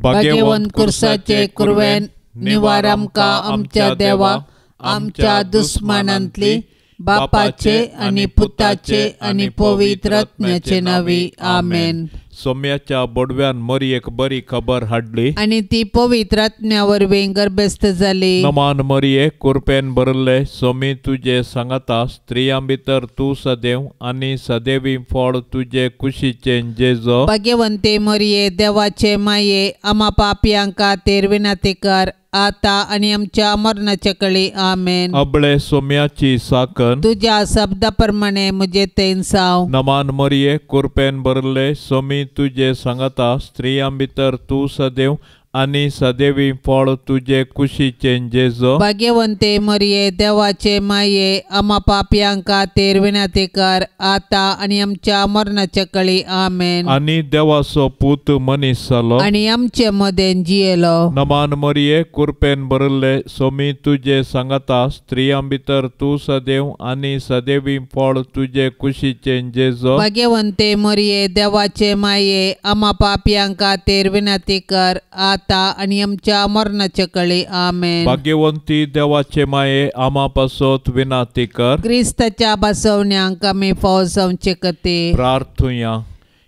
भाग्यवंत कुर्साचे कुरवेन निवार आमकां आमच्या देवा आमच्या दुस्मानांतली बापाचे आणि पुताचे आणि पवित्र आत्म्याचे नावी आमेन. सोम्याच्या बोडव्यान मरियेक बरी खबर हाडली आणि ती पवित्र आत्म्यावरवीं गर्भस्थ जाली. नमान मरिये कृपेन भरले सोमी तुझे सांगता स्त्रियां भितर तू सदैव आणि सदैवी फळ तुझे कुशीचे जेजो. भाग्यवंते मरिये देवाचे माये आम्हा पापियांका तेर विनंती कर आता आणि आमच्या मरणाच्या कळी आमेन. अबळे सोम्याची साकन तुझ्या शब्दाप्रमाणे मुझे तेन साव. नमान मरिये कृपेन भरले सोमी तुझे सांगता स्त्रियां भितर तू सदैव आणि सदैवी फळ तुझे कुशीचे जेजो. भाग्यवंते मरिये देवाचे माये आम्हा पापियांका तेर विनंती कर आता आणि आमच्या मरणाच्या कळी आमेन. आणि देवाचो पूत मनीस जालो आणि आमचे मदेन जियेलो. नमान मरिये कृपेन भरले सोमी तुझे सांगता स्त्रियां भितर तू सदैव आणि सदैवी फळ तुझे कुशीचे जेजो. भाग्यवंते मरिये देवाचे माये आम्हा पापियांका तेर विनंती कर आता आणि आमच्या मरणाच्या कळी आमेन. भाग्यवंती देवाचे माये आम्हा पासोत विनंती कर. क्रिस्ताच्या बसवण्यांक आमी फावो जावचे खातीर प्रार्थुया.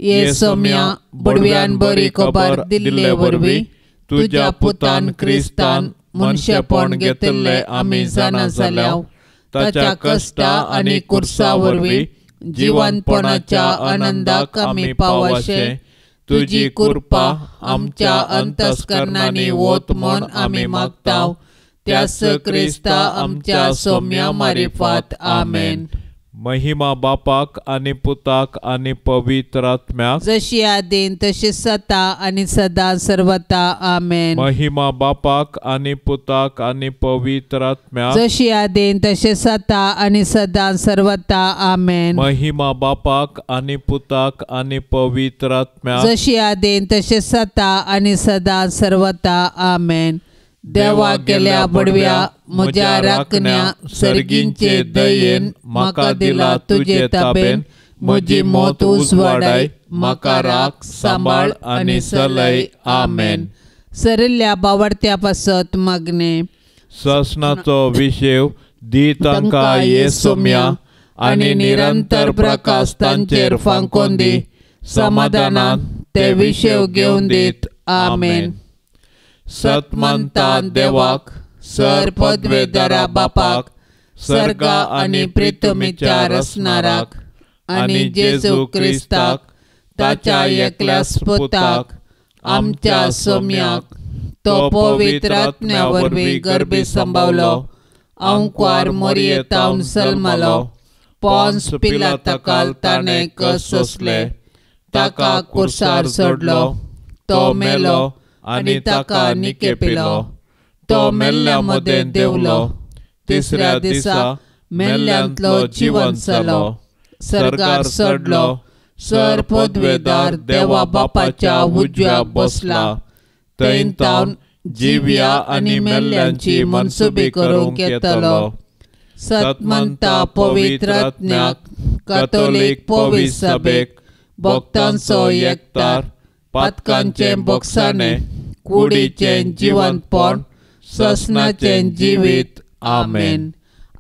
ये सोम्या बडव्यान बरी खबर दिल्ले वरवीं तुझ्या पुतान क्रिस्तान मनशेपण घेतले आमी जाणा जाल्याव ताच्या कष्टा आणि कुर्सा वरवीं जिवंतपणाच्या आनंदाक आमी पावशे तुझी कृपा आमच्या अंतस्करणांनी वोत म्हूण आमी मागताव. त्यास क्रिस्ता आमच्या सोम्या मारिफात आमेन. महिमा बापाक आणि पुताक आणि पवित्र आत्म्याक जशी आदीन तशी सता आणि सदा सर्वता आमेन. महिमा बापाक आणि पुताक आणि पवित्र आत्म्याक जशी आदीन तशी सता आणि सदा सर्वता आमेन. महिमा बापाक आणि पुताक आणि पवित्र आत्म्याक जशी आदीन तशी सता आणि सदा सर्वता आमेन. देवा केल्या बडव्या म्हज्या राखण्या सर्गींचे दयेन म्हाका दिला तुझे ताबेन. म्हजी मोत उजवाडाय म्हाका राख सांबाळ आणि सलय आमेन. सरिल्ल्या बावडत्या पासत मागणे. ससनाचो विशेव दी तांकां ये सोम्या आणि निरंतर प्रकाश तांचेर फांकोन दी. समाधानान ते विशेव घेवन दीत आमेन. सतमंता देवाक सर पदवेदारा बापाक सर्गा आणि प्रितमीच्या रसनाराक आणि जेजू क्रिस्ताक ताच्या एकल्या पुताक आमच्या सोम्याक तो पवित्र आत्म्या वरवीं गर्भी संभावलो. अंकुर मोरयेतावन सलमलो. पोन्स पिलाताकाल ताणें कस सोंसले. ताका कुर्सार सोडलो. तो मेलो आणि ताका निके पिलो. तो मेल्ल्या मदें देवलो. तिसऱ्या दिसा मेल्ल्यांतलो जिवंत जालो. सर्गार चडलो. सर पदवेदार देवा बापाच्या उजव्या बसला. थंय तावन जिव्या आणि मेल्ल्यांची मनसुबी करूंक येतलो. सतमंता पवित्र आत्म्याक कॅथोलिक पवित्र सभेक भक्तांचो एकतार पातकांचे बोगसाणे कुडीचे जिवंतपण ससनाचे जिवीत आमेन.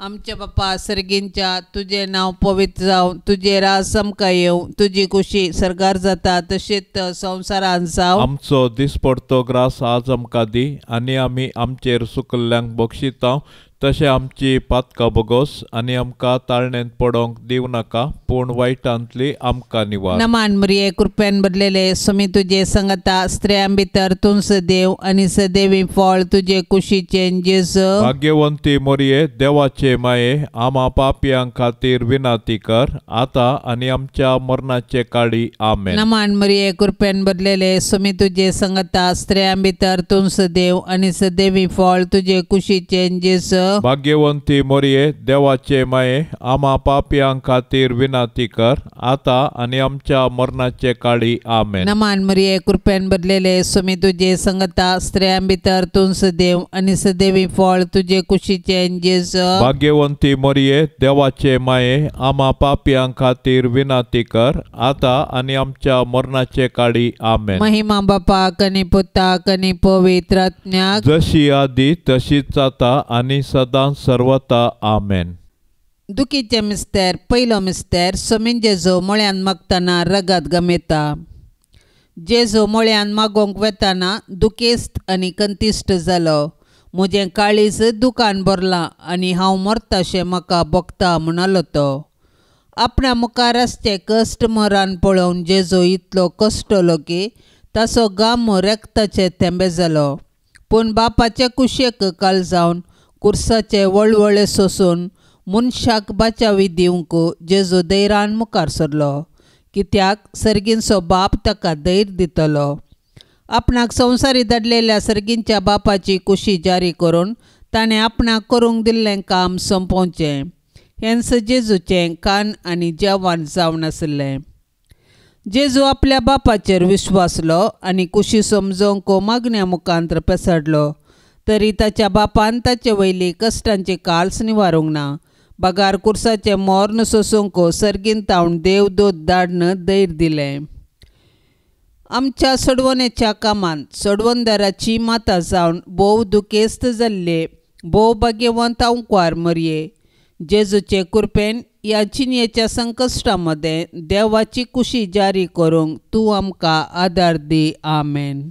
आमच्या बापा सर्गींच्या तुझे नाव पवित्र जावं. तुझे राज आमकां येवं. तुझी खुशी सर्गार जाता तशीच संवसारांत जावं. आमचो दिसपडतो ग्रास आज आमकां दी आणि आमी आमचेर सुकल्ल्यांक बक्षितांव तशें आमची पातकां बोगोस आणि आमकां ताळणेंत पडोंक दिव नाका पूण वायटांतली आमकां निवार. नमान मरिये कृपेन भरलेले सोमी तुझे सांगता स्त्रियां भितर तूं सदैव आणि सदैवी फळ तुझे कुशीचे जेजू. भाग्यवंती मरिये देवाचे माये आम्हा पापियां खातीर विनंती कर आता आणि आमच्या मरणाचे काळी आमेन. नमान मरिये कृपेन भरलेले सोमी तुझे सांगता स्त्रियां भितर तूं सदैव आणि सदैवी फळ तुझे कुशीचे जेजू. भाग्यवंती मोरये देवाचे माये आम्हा पापियां खातीर विनाती कर आता आणि आमच्या मरणाचे काळी आमेन. नमान मरिये कृपेन भरलेले स्वामी तुझे संगता स्त्रियां भितर तूं सदैव आणि सदैवी फळ तुझे कुशीचे जेजू. भाग्यवंती मोरये देवाचे माये आम्हा पापियां खातीर विनाती कर आता आणि आमच्या मरणाचे काळी आमेन. महिमा बापाक आणि पुताक आणि पवित्र आत्म्याक जशी आदी तशीच आता आणि सदां सर्वता आमेन. दुखीचे मिस्तेर पयलो मिस्तेर स्वामी जेजू मळ्यान मागतना रगत गमेता. जेजू मळ्यान मागोंक वेताना दुखेस्त आनी कंतिश्ट जालो. म्हजें काळीज दुकान भरलां आनी हांव मरताशें म्हाका भोगता म्हणलो तो. आपणा मुखार आसचे कश्ट मरण पळोवन जेजू इतलो कश्टलो की ताचो गाम रेक्ताचे थेंबे जालो. पूण बापाचे कुशेक काल जावन कुर्साचे वळवळे सोसून मनशाक बाचावी दिवंक जेजू धैर्यान मुखार सरलो, कित्याक सर्गींचो बाप ताका धैर्य दितलो. आपणाक संवसारी धाडलेल्या सर्गींच्या बापाची कुशी जारी करून ताणें आपणाक करूंक दिल्लें काम संपोवचें हेंच जेजूचें कान आनी जेवण जावन आसलें. जेजू आपल्या बापाचेर विश्वासलो आनी कुशी समजोवंक मागण्या मुखांत्र पेसाडलो. तरी ताच्या बापान ताचे वयली कश्टांची काल्स निवारूंक ना. बागार कुर्साचे मोर्न सोसूंक सर्गीन तावन देवदूत धाडन धैर्य दिलें. आमच्या सोडवणेच्या कामांत सोडवणदाराची माता जावन भोव दुखेस्त जाल्ले भोव भाग्यवंत आंवकार मरये, जेजूचे कृपेन ह्या जिणेच्या संकश्टां मदें देवाची कुशी जारी करूंक तूं आमकां आदार दी. आमेन.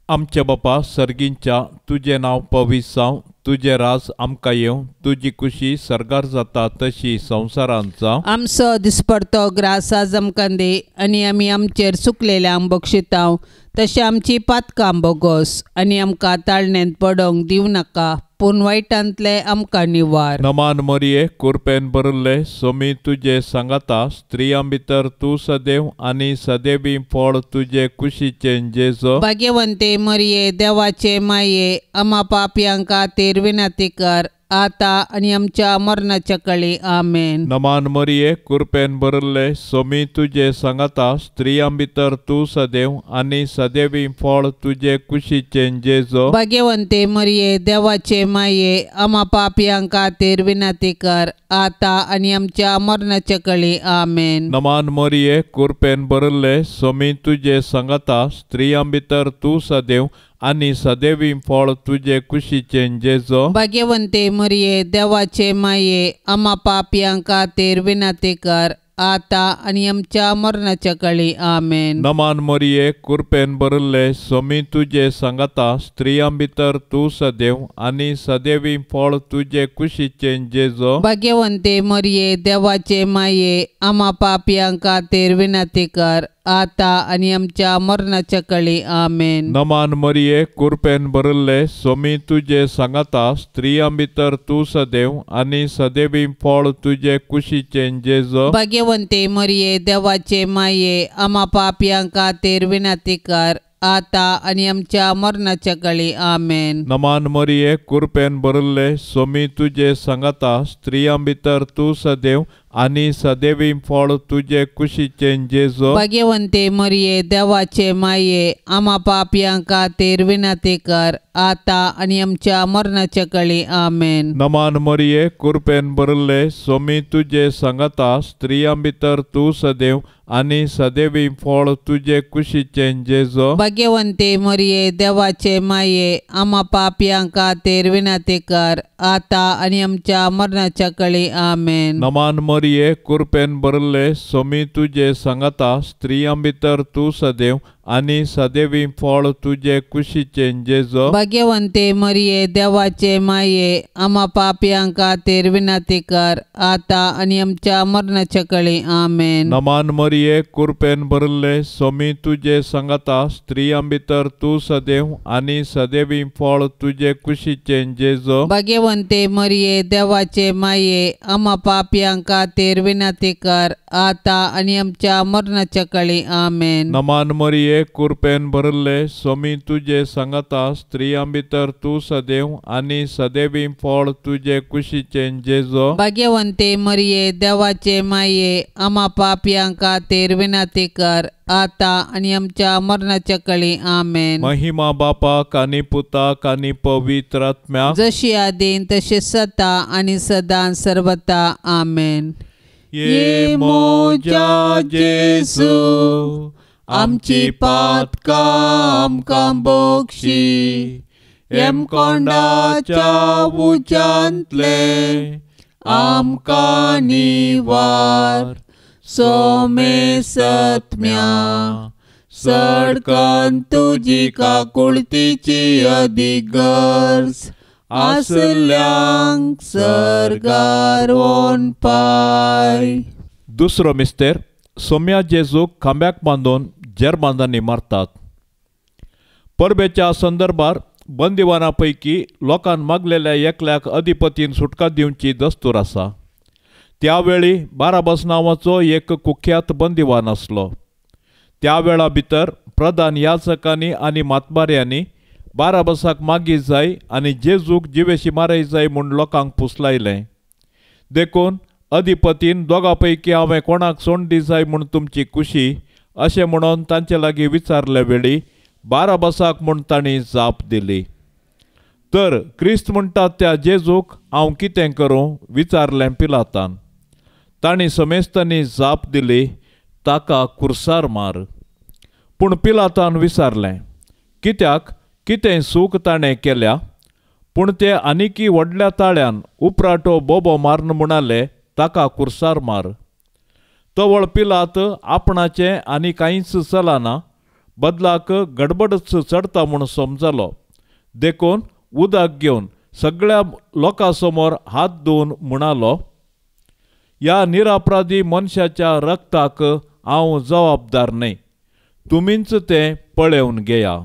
आमचे बापा सर्गींच्या तुझे नांव पवित्र जावं, तुझे राज आमकां येवं, तुजी कुशी सर्गार जाता तशी संवसारांत जावं. आमचो दिसपडतो ग्रास आज आमकां दे आनी आमी आमचेर चुकलेल्यांक बक्षितांव तशें आमची पातकां बोगोस आनी आमकां ताळणेंत पडोवंक दिवं नाका पूण वायटांतले आमकां निवार. नमान मरिये कृपेन भरले स्वामी तुझे सांगाता स्त्रियां भितर तूं सदैव आनी सदैवी फळ तुझे कुशीचे जेजू. भाग्यवंते मरिये देवाचे माये आम्हा पापयां खातीर विनाती कर आता आनी आमच्या मरणाच्या काळी. आमेन. नमान मरिये कृपेन भरले स्वामी तुझे सांगाता स्त्रियां भितर तूं सदैव आनी सदैवी फळ तुझे कुशीचे जेजू. भाग्यवंते मरिये देवाचे माये आम्हा पापयां खातीर विनाती कर आता आनी आमच्या मरणाच्या काळी. आमेन. नमान मरिये कृपेन भरले स्वामी तुझे सांगाता स्त्रियां भितर तूं सदैव आनी सदैवी फळ तुझे कुशीचे जेजू. भाग्यवंते मरिये देवाचे माये आम्हा पापयां खातीर विनाती कर आता आनी आमच्या मरणाच्या काळी. आमेन. नमान मरिये कृपेन भरले स्वामी तुझे सांगाता स्त्रियां भितर तूं सदैव आनी सदैवी फळ तुझे कुशीचे जेजू. भाग्यवंते मरिये देवाचे माये आम्हा पापयां खातीर विनाती कर आता आनी आमच्या मरणाच्या काळी. आमेन. नमान मरिये कृपेन भरले स्वामी तुझे सांगाता स्त्रियां भितर तूं सदैव आनी सदैवी फळ तुझे कुशीचे जेजू. भाग्यवंते मरिये देवाचे माये आम्हा पापयां खातीर विनाती कर आता आनी आमच्या मरणाच्या काळी. आमेन. नमान मरिये कृपेन भरले स्वामी तुझे सांगाता स्त्रियां भितर तूं सदैव आनी सदैवी फळ तुझे कुशीचे जेजू. भाग्यवंते मरिये देवाचे माये आम्हा पापयां खातीर विनाती कर आता आनी आमच्या मरणाच्या काळी. आमेन. नमान मरिये कृपेन भरले स्वामी तुझे सांगाता स्त्रियां भितर तूं सदैव आनी सदैवी फळ तुझे कुशीचे जेजू. भाग्यवंते मरिये देवाचे माये आम्हा पापयां खातीर विनाती कर आता आनी आमच्या मरणाच्या काळी. आमेन. नमान मरिये कृपेन भरले स्वामी तुझे सांगाता स्त्रियां भितर तूं सदैव आनी सदैवी फळ तुझे कुशीचे जेजू. भाग्यवंते मरिये देवाचे माये आम्हा पापयां खातीर विनाती कर आता आनी आमच्या मरणाच्या काळी. आमेन. नमान मरिये कृपेन भरले स्वामी तुझे सांगाता स्त्रियां भितर तूं सदैव आनी सदैवी फळ तुझे कुशीचे जेजू. भाग्यवंते मरिये देवाचे माये आम्हा पापयां खातीर विनाती कर आता आणि आमच्या मरणाच्या काळी आमेन. नमान मरिये कृपेन भरले स्वामी तुझे सांगता स्त्रियां भितर तू सदैव आणि सदैवी फळ तुझे कुशीचे जेजो. भाग्यवंते मरिये देवाचे माये आम्हा पापियांक खातीर विनंती कर आता आणि आमच्या मरणाच्या काळी आमेन. महिमा बापाक आणि पुताक आणि पवित्र आत्म्याक जशी आदीन तशी सता आणि सदां सर्वता आमेन. ये मोजा जेजू आमची पातका आमकां बोगशी एम कोंडाच्या उच्यांतले आमकां निवार. सोमे सत्म्या सडकन तुजी काकुळतीची अधिक गरज आसल्यांक सरगार वोन पाय. दुसरो मिस्तेर सोम्या जेजूक खांब्याक बांदून जेरबांदांनी मारतात. परबेच्या संदर्भात बंदिवाना पैकी लोकांन मागलेल्या एकल्याक अधिपतीन सुटका दिवची दस्तूर आसा. त्यावेळी बाराबस नांवाचो एक कुख्यात बंदिवान आसलो. त्या वेळा भितर प्रधान याजकांनी आनी मातबाऱ्यांनी बाराबसाक मागी जाय आनी जेजूक जिवेशी मारय जाय म्हूण लोकांक फुसलायलें. देखून अधिपतीन दोगां पैकी हांवें कोणाक सोडली जाय म्हूण तुमची खुशी अशें म्हणून तांचे लागीं विचारले वेळी बाराबसाक म्हूण तांणी जाप दिली. तर क्रिस्त म्हणटा त्या जेजूक हांव कितें करूं विचारलें पिलातान. तांणी समेस्तांनी जाप दिली ताका कुर्सार मार. पूण पिलातान विचारलें कित्याक कितें सूख ताणें केल्या. पूण ते आनिकी व्हडल्या ताळ्यान उपराटो बोबो मारन म्हणाले ताका कुर्सार मार. तवळ पिलात आपणाचें आनी कांयच चलना बदलाक गडबडच चडता म्हूण समजलो. देखून उदक घेवन सगळ्या लोकां समोर हात धुवन म्हणालो ह्या निरापराधी मनशाच्या रक्ताक हांव जबाबदार न्हय. तुमीच तें पळोवन घेया.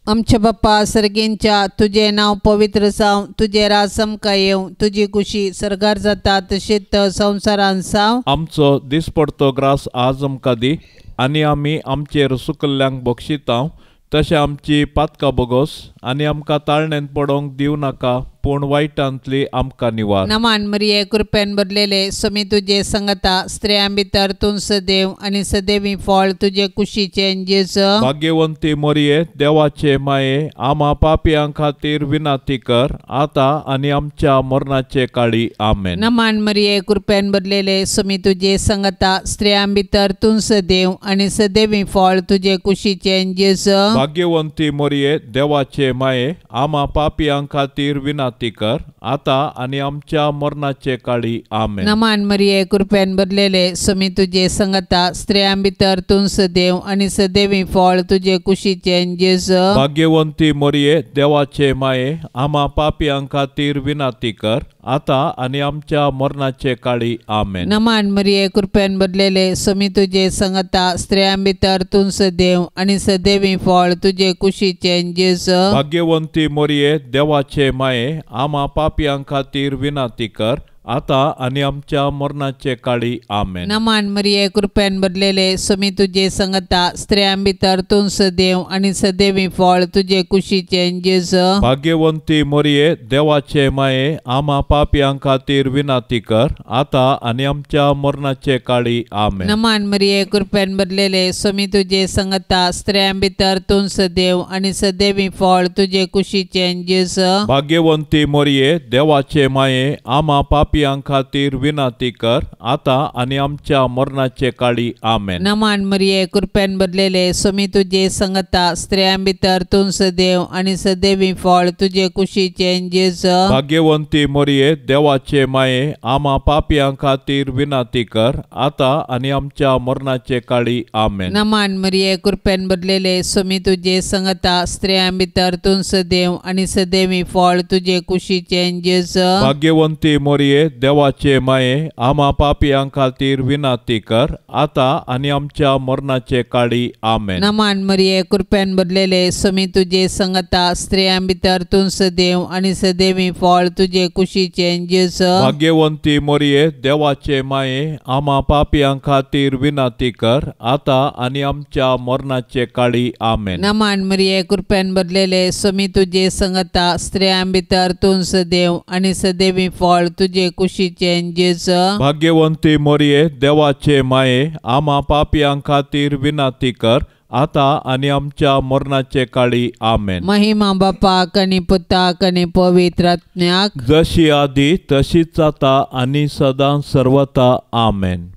आमच्या बाप्पा सर्गेंच्या तुझे नाव पवित्र जावं. तुझे राज आमकां येवं. तुजी खुशी सरगार जाता तशीच संवसारान जावं. आमचो दिसपडतो ग्रास आज आमकां दी आनी आमी आमचेर सुकल्ल्यांक बक्षितांव तशें आमची पातकां बोगोस आनी आमकां ताळणेंत पडोवंक दिवं नाका पूण वायटांतली आमकां निवार. नमान मरिये कृपेन भरलेले स्वामी तुझे सांगता स्त्रियां भितर तूं सदैव आनी सदैवी फळ तुझे कुशीचे जेजू. भाग्यवंती मरिये देवाचे माये आम्हा पापियां खातीर विनंती कर आता आनी आमच्या मरणाचे काळी आमेन. नमान मरिये कृपेन भरलेले स्वामी तुझे सांगता स्त्रियां भितर तूं सदैव आनी सदैवी फळ तुझे कुशीचे जेजू. भाग्यवंती मरिये देवाचे माये आम्हा पापियां खातीर विनंती कर आता आनी आमच्या मरणाचे काळी आमेन. नमान मरिये कृपेन भरलेले स्वामी तुझे सांगता स्त्रियां भितर तूं सदैव आनी सदैवी फळ तुझे कुशीचे जेजू. भाग्यवंती मरिये देवाचे माये आम्हा पापियां खातीर विनंती कर आता आनी आमच्या मरणाचे काळी आमेन. नमान मरिये कृपेन भरलेले स्वामी तुझे सांगता स्त्रियां भितर तूं सदैव आनी सदैवी फळ तुझे कुशीचे जेजू. भाग्यवंती मरिये देवाचे माये आम्हा पापियां खातीर विनंती कर आता आनी आमच्या मरणाचे काळी आमेन. नमान मरिये कृपेन भरलेले स्वामी तुझे सांगता स्त्रियां भितर तूं सदैव आनी सदैवी फळ तुझे कुशीचे जेजू. भाग्यवंती मरिये देवाचे माये आम्हा पापियां खातीर विनंती कर आता आनी आमच्या मरणाचे काळी आमेन. नमान मरिये कृपेन भरलेले स्वामी तुझे सांगता स्त्रियां भितर तूं सदैव आनी सदैवी फळ तुझे कुशीचे जेजू. भाग्यवंती मरिये देवाचे माये आम्हा पापियां खातीर विनंती कर आता आनी आमच्या मरणाचे काळी आमेन. नमान मरिये कृपेन भरलेले स्वामी तुझे सांगता स्त्रियां भितर तूं सदैव आनी सदैवी फळ तुझे कुशीचे जेजू. भाग्यवंती मरिये देवाचे माये आम्हा पापियां खातीर विनंती कर आता आनी आमच्या मरणाचे काळी आमेन. नमान मरिये कृपेन भरलेले स्वामी तुझे सांगता स्त्रियां भितर तूं सदैव आनी सदैवी फळ तुझे कुशीचे जेजू. भाग्यवंती मरिये मरिये देवाचे माये आम्हा पापियां खातीर विनाती कर आता आणि आमच्या मरणाचे काळी आमेन. नमान मरिये कृपेन भरलेले स्वामी तुझे संगता स्त्रियां भितर तूं सदैव आणि सदैवी फळ तुझे कुशीचे जेजू. भाग्यवंती मरिये देवाचे माये आम्हा पापियां खातीर विनाती कर आता आणि आमच्या मरणाचे काळी आमेन. नमान मरिये कृपेन भरलेले स्वामी तुझे संगता स्त्रियां भितर तूं सदैव आणि सदैवी फळ तुझे कुशीचे जेजू. भाग्यवंती मरिये देवाचे माये आम्हा पापियां खातीर विनाती कर आता आणि आमच्या मरणाचे काळी आमेन. महिमा बापाक आणि पुताक आणि पवित्र आत्म्याक जशी आधी तशीच आता आणि सदां सर्वता आमेन.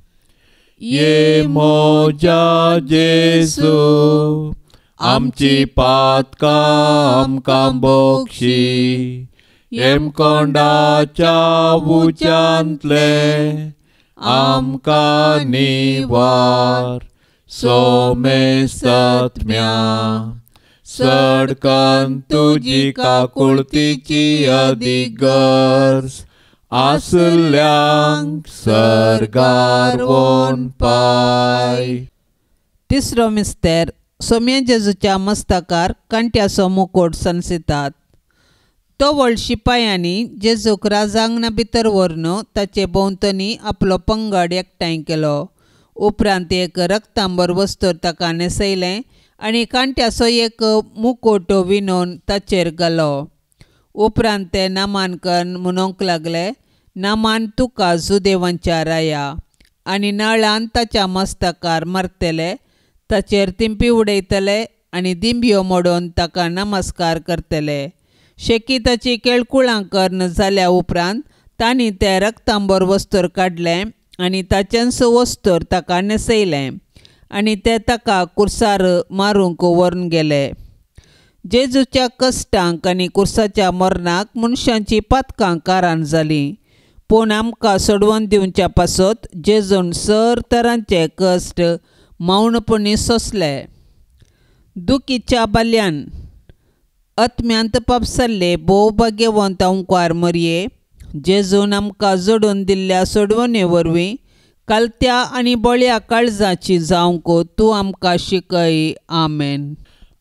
ये मोजा जेसू आमची पातकां आमकां बोगशी एम कोंडाच्या उच्यांतले आमकां निवार सोमे सत्म्या सडकन तुजी काकुळतीची अधिगर्ज आसल्यांक सरगार वोन पाय. तिसरो मिस्तेर सोम्या जेजूच्या मस्तकार कांट्याचो मुकुट संसितात. तो व्हड शिपायांनी जेजूक राजांगणा भितर व्हरून ताचे भोंवतणी आपलो पंगड एकठांय केलो. उपरांत एक रक्तांबर वस्तूर ताका न्हेसयलें आनी कांट्याचो एक मुकुट विणून ताचेर घालो. उपरांत ते नामानकन म्हणूंक लागले, नामान तुका जुदेवांच्या राया. आनी नळान ताच्या मस्तकार मारतले, ताचेर तिंपी उडयतले आनी दिंब्यो मोडून ताका नमस्कार करतले. शेकी ताची केळकुळां कर्ण जाल्या उपरांत तांणी ते रक्तांबर वस्तूर काडलें आनी ताच्यांच वस्तूर ताका न्हेसयलें आनी ते ताका कुर्सार मारूंक व्हरून गेले. जेजूच्या कश्टांक आनी कुर्साच्या मरणाक मनशांची पातकां कारण जालीं. पूण आमकां सोडवून दिवच्या पासत जेजून सर तरांचे कश्ट मौनपणी सोंसले. दुखीच्या बाल्यान आत्म्यांत पापसल्ले भोव भाग्यवंत ओंकार मरिये, जेजून आमकां जोडून दिल्ल्या सोडवणे वरवीं कालत्या आनी बळ्या काळजाची जावंक तूं आमकां शिकय. आमेन.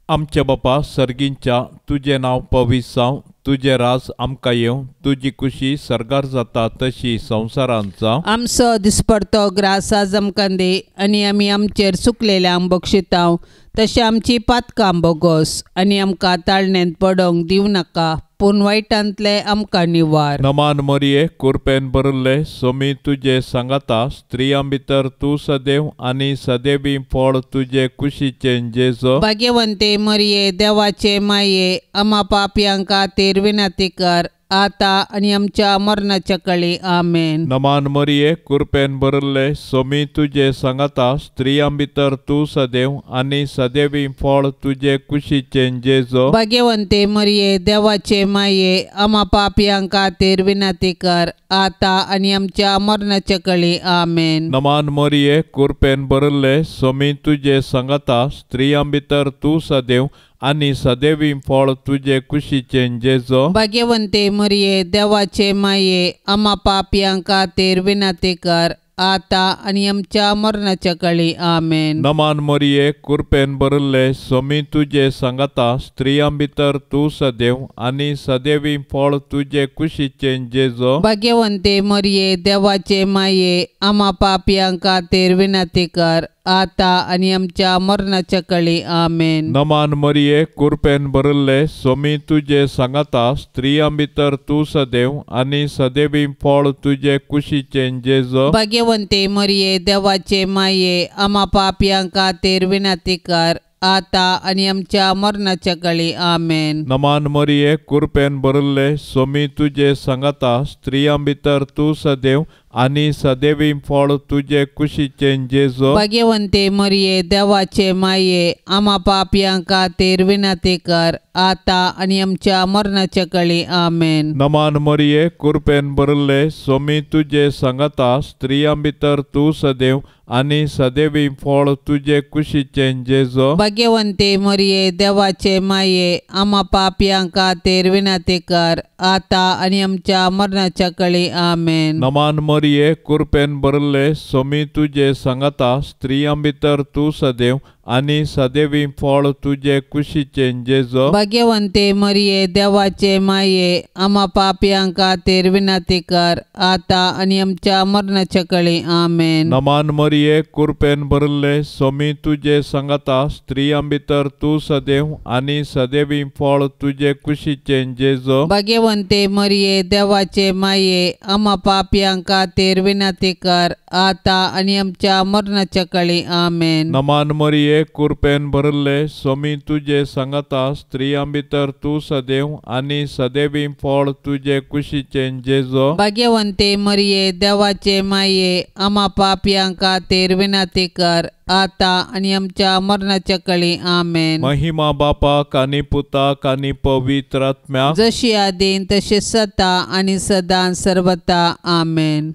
आमचे बापा सर्गींच्या तुझे नांव पवित्र जावं, तुझे राज आमकां येवं, तुजी खुशी सर्गार जाता तशी संवसारांत जावं. आमचो दिसपडतो ग्रास आज आमकां दे आनी आमी आमचेर चुकलेल्यांक बक्षितांव तशें आमची पातकां बोगोस आनी आमकां ताळणेंत पडोवंक दिवं नाका पूण वायटांतले आमकां निवार. नमान मरिये कृपेन भरले सोमी तुजे सांगाता स्त्रियां भितर तूं सदैव आनी सदैवी फळ तुजे कुशीचे जेजू. भाग्यवंते मरिये देवाचे माये आम्हा पापयांक खातीर विनाती कर आता आनी आमच्या मरणाच्या काळी. आमेन. नमान मरिये कृपेन भरले सोमी तुजे सांगाता स्त्रियां भितर तूं सदैव आनी सदैवी फळ तुजे कुशीचे जेजू. भाग्यवंते मरिये देवाचे माये आम्हा पापयांक खातीर विनाती कर आता आनी आमच्या मरणाच्या काळी. आमेन. नमान मरिये कृपेन भरले सोमी तुजे सांगाता स्त्रियां भितर तूं सदैव आनी सदैवी फळ तुजे कुशीचे जेजू. भाग्यवंते मरिये देवाचे माये आम्हा पापयांक खातीर विनाती कर आता आनी आमच्या मरणाच्या काळी. आमेन. नमान मरिये कृपेन भरले सोमी तुजे सांगाता स्त्रियां भितर तूं सदैव आनी सदैवी फळ तुजे कुशीचे जेजू. भाग्यवंते मरिये देवाचे माये आम्हा पापयांक खातीर विनाती कर आता आनी आमच्या मरणाच्या काळी. आमेन. नमान मरिये कृपेन भरले सोमी तुजे सांगाता स्त्रियां भितर तूं सदैव आनी सदैवी फळ तुजे कुशीचे जेजू. भाग्यवंते मरिये देवाचे माये आम्हा पापयांक खातीर विनाती कर आता आनी आमच्या मरणाच्या काळी. आमेन. नमान मरिये कृपेन भरले सोमी तुजे सांगाता स्त्रियां भितर तूं सदैव आनी सदैवी फळ तुजे कुशीचे जेजू. भाग्यवंते मरिये देवाचे माये आम्हा पापयांक खातीर विनाती कर आता आनी आमच्या मरणाच्या काळी. आमेन. नमान मरिये कृपेन भरले सोमी तुजे सांगाता स्त्रियां भितर तूं सदैव आनी सदैवी फळ तुझे कुशीचे जेजो. भाग्यवंते मरिये देवाचे माये, आम्हा पापियांक खातीर विनंती कर, आता आणि आमच्या मरणाच्या कळी. आमेन. नमान मरिये कृपेन भरले, सोमी तुझे सांगता, स्त्रियां भितर तू सदैव आनी सदैवी फळ तुझे कुशीचे जेजो. भाग्यवंते मरिये देवाचे माये, आम्हा पापियांक खातीर विनंती कर, आता आणि आमच्या मरणाच्या कळी. आमेन. नमान मरिये कृपेन भरले, सोमी तुझे सांगता, स्त्रियां भितर तू सदैव आनी सदैवी फळ तुझे कुशीचे जेजो. भाग्यवंते मरिये देवाचे माये, आम्हा पापियांक खातीर विनंती कर, आता आणि आमच्या मरणाच्या कळी. आमेन. नमान मरिये कृपेन भरले, सोमी तुझे सांगता, स्त्रियां भितर तू सदैव आनी सदैवी फळ तुझे कुशीचे जेजो. भाग्यवंते मरिये देवाचे माये, आम्हा पापियांक खातीर विनंती कर, आता आणि आमच्या मरणाच्या कळी. आमेन. महिमा बापाक आनी पुताक आनी पवित्र आत्म्याक, जशी आदीन तशी सता आणि सदां सर्वता. आमेन.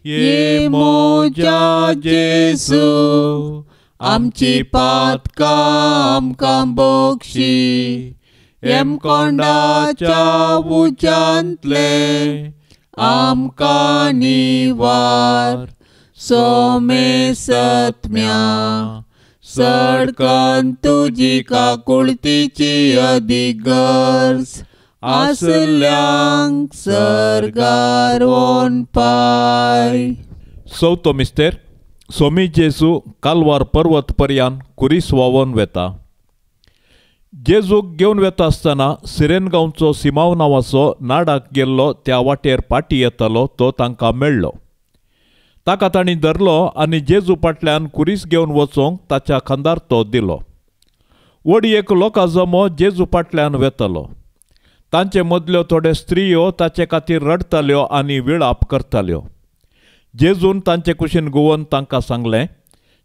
ये मोजा जेजू, आमची पातका आमकां बोगशी, एम कोंडाच्या उजांतले आमकां निवार. सोमे सत्म्या सडकन तुजी काकुळतीची अधिक गरज, आसल्यांक सर्गार व्होन पाय. चवथो मिस्तेर. सोमी जेजू कालवार पर्वत पर्यान कुरीस वावन वेता. जेजूक घेवन वेता आसतना सिरेन गांवचो सिमाव नांवाचो नाडाक गेल्लो त्या वाटेर पाटी येतालो तो तांकां मेळ्ळो. ताका तांणी धरलो आनी जेजू फाटल्यान कुरीस घेवन वचोंक ताच्या खांदार तो दिलो. वडयेक लोकां जमो जेजू फाटल्यान वेतालो. तांचे मदल्यो थोड्यो स्त्रियो ताचे खातीर रडताल्यो आनी विळाप करताल्यो. जेजून तांचे कुशीन घुंवन तांकां सांगलें,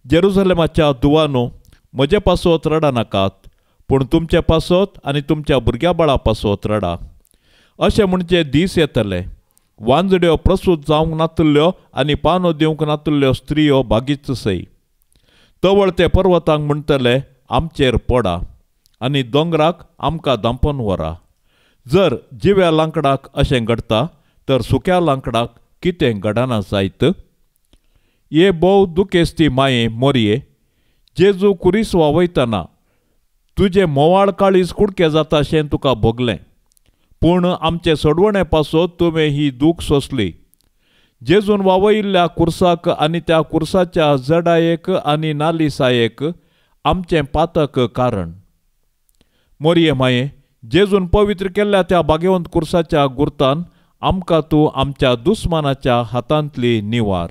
जेरुसलेमाच्या दुवांनो, म्हजे पासत रडा नाकात, पूण तुमचे पासत आनी तुमच्या भुरग्या बाळा पासत रडा. अशें म्हणचे दीस येतले, वांजड्यो प्रसूत जावंक नातल्यो आनी पानो दिवंक नातल्यो स्त्रियो बागीच सई. तवळ ते पर्वतांक म्हणटले, आमचेर पडा, आनी दोंगराक आमकां धांपोवन व्हरा. जर जिव्या लांकडाक अशें घडटा, तर सुक्या लांकडाक कितें घडना जायत. ये भोव दुखेस्ती माये मोरये, जेजू कुरीस वावयतना तुजे मोवाळ काळीज कुडके जाता अशें तुका भोगलें, पूण आमचे सोडवणे पासत तुवें ही दूख सोंसली. जेजून वावयल्ल्या कुर्साक आनी त्या कुर्साच्या जडायेक आनी नालिसायेक आमचें पातक कारण. मोरये माये, जेजून पवित्र केल्ल्या त्या भाग्यवंत कुर्साच्या गुर्तान आमकां तूं आमच्या दुस्मानाच्या हातांतली निवार.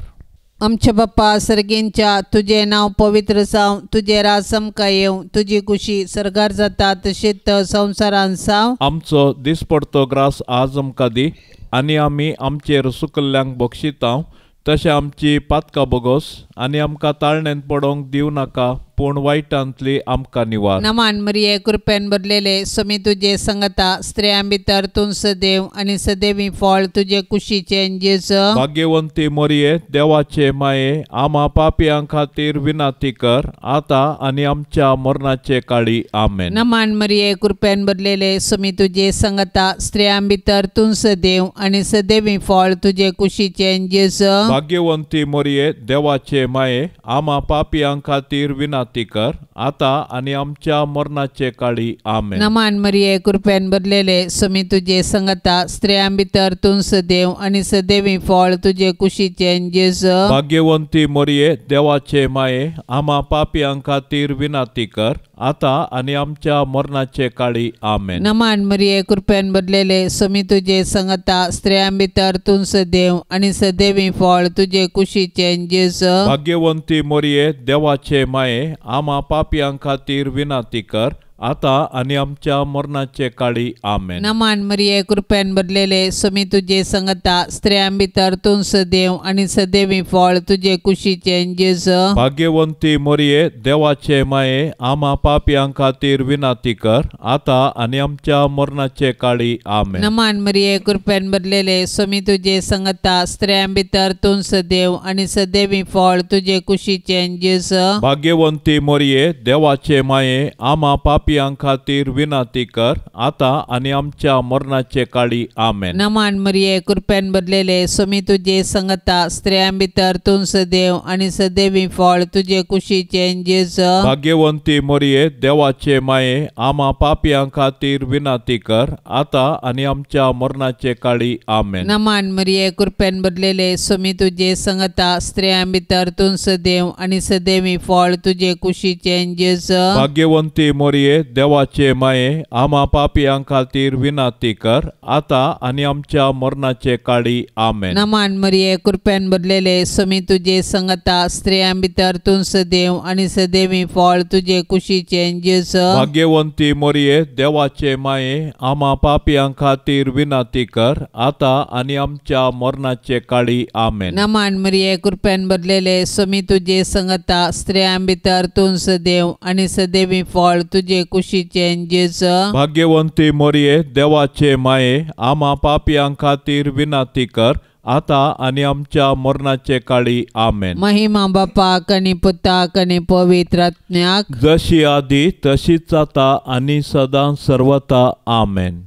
आमचे बाप्पा सर्गींच्या, तुझे नाव पवित्र जावं, तुझे राज आमकां येवं, तुजी कुशी सर्गार जाता तशीच संवसारान जावं. आमचो दिसपडतो ग्रास आज आमकां दी, आनी आमी आमचेर सुकल्ल्यांक बक्षितांव, तशें आमची पातकां बोगोस, आनी आमकां ताळणेंत पडोवंक दिवं नाका, पूण वायटांतली आमकां निवार. नमान मरिये कृपेन भरलेले, सोमी तुजे सांगता, स्त्रियां भितर तूं सदैव आनी सदैवी फळ तुजे कुशीचे जेजू. भाग्यवंती मोरये देवाचे माये, आम्हा पापियां खातीर विनंती कर, आता आनी आमच्या मरणाचे काळी. आमेन. नमान मरिये कृपेन भरलेले, सोमी तुजे सांगता, स्त्रियां भितर तूं सदैव आनी सदैवी फळ तुजे कुशीचे जेजू. भाग्यवंती मोरये देवाचे माये, आम्हा पापियां खातीर विनंती कर, आता आनी आमच्या मरणाचे काळी. आमेन. नमान मरिये कृपेन भरलेले, सोमी तुजे सांगता, स्त्रियां भितर तूं सदैव आनी सदैवी फळ तुजे कुशीचे जेजू. भाग्यवंती मोरये देवाचे माये, आम्हा पापियां खातीर विनंती कर, आता आनी आमच्या मरणाचे काळी. आमेन. नमान मरिये कृपेन भरलेले, सोमी तुजे सांगता, स्त्रियां भितर तूं सदैव आनी सदैवी फळ तुजे कुशीचे जेजू. भाग्यवंती मोरये देवाचे माये, आम्हा पापियां खातीर विनंती कर, आता आणि आमच्या मरणाचे काळी आमेन. नमान मरिये कृपेन भरलेले स्वामी तुझे संगता स्त्रियां भितर तूं सदैव आणि सदैवी फळ तुझे कुशीचे जेजू. भाग्यवंती मरिये देवाचे माये आम्हा पापियां खातीर विनाती कर आता आणि आमच्या मरणाचे काळी आमेन. नमान मरिये कृपेन भरलेले स्वामी तुझे संगता स्त्रियां भितर तूं सदैव आणि सदैवी फळ तुझे कुशीचे जेजू. भाग्यवंती मरिये देवाचे माये आम्हा पापियां खातीर विनाती कर आता आणि आमच्या मरणाचे काळी आमेन. नमान मरिये कृपेन भरलेले स्वामी तुझे संगता स्त्रियां भितर तूं सदैव आणि सदैवी फळ तुझे कुशीचे जेजू. भाग्यवंती मरिये देवाचे माये आम्हा पापियां खातीर विनाती कर आता आणि आमच्या मरणाचे काळी आमेन. नमान मरिये कृपेन भरलेले स्वामी तुझे संगता स्त्रियां भितर तूं सदैव आणि सदैवी फळ तुझे कुशीचे जेजू. भाग्यवंती मरिये देवाचे माये आम्हा पापियां खातीर विनाती कर आता आणि आमच्या मरणाचे काळी आमेन. नमान मरिये कृपेन भरलेले स्वामी तुझे संगता स्त्रियां भितर तूं सदैव आणि सदैवी फळ तुझे कुशीचे जेजू. भाग्यवंती मरिये देवाचे माये आम्हा पापियां खातीर विनाती कर आता आणि आमच्या मरणाचे काळी आमेन. नमान मरिये कृपेन भरलेले स्वामी तुझे संगता स्त्रियां भितर तूं सदैव आणि सदैवी फळ तुझे कुशीचे जेजू. भाग्यवंती मरिये देवाचे माये आम्हा पापियां खातीर विनाती कर आता आणि आमच्या मरणाचे काळी आमेन. महिमा बापाक आणि पुताक आणि पवित्र आत्म्याक जशी आधी तशीच आता आणि सदां सर्वता आमेन.